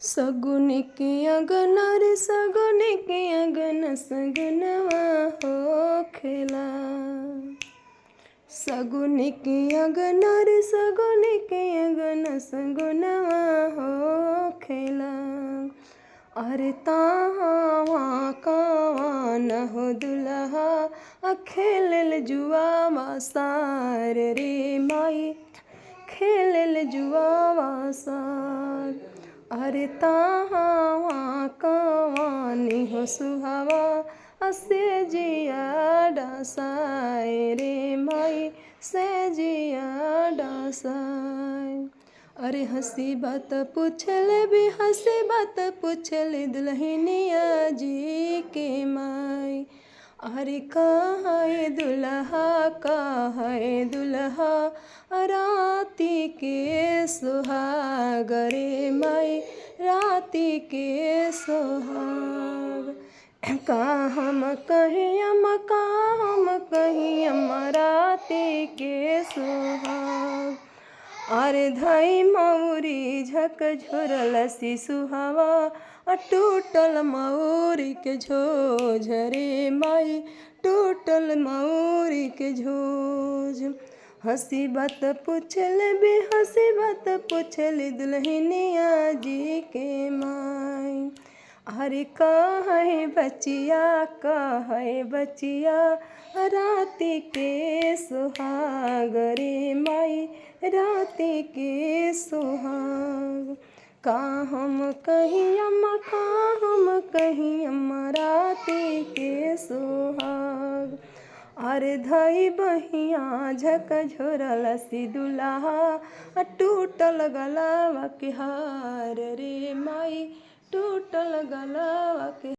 सगुन के अगन रे सगुन के अगन सगुनवा होखेला। सगुन के अगन रे सगुन के अगन सगुनवा होखेला। अरे तावा कावन हो दुल्हा खेलल जुआवा सार रे माई खेलल जुआवा सार। अरे तावा कावानी हो सुहावा से जिया डसाए रे माई से जिया डसाए। अरे हंसी बात पूछले भी हंसी बात पूछले दुल्हनिया जी के माई। अरे कहाँ है दुल्हा राती के सुहाग रे माई राती के सुहाग। का हम कहीं राती के सुहाग। अरे धई मऊरी झक झुरल सी सुहावा टूटल मऊरी के झोझ रे माई टूटल मऊरी के झोझ। हंसी बात पूछले भी हंसी बात पूछले दुल्हनिया जी के माई। अरे कहे बचिया राती के सुहाग रे माई राती के सुहाग। का हम कहीं अम्मा राती के सुहाग। अरे धई बहिया झक झोरल सी दुल्हा टूटल गलावा के हार रे माई टूटल गलावा के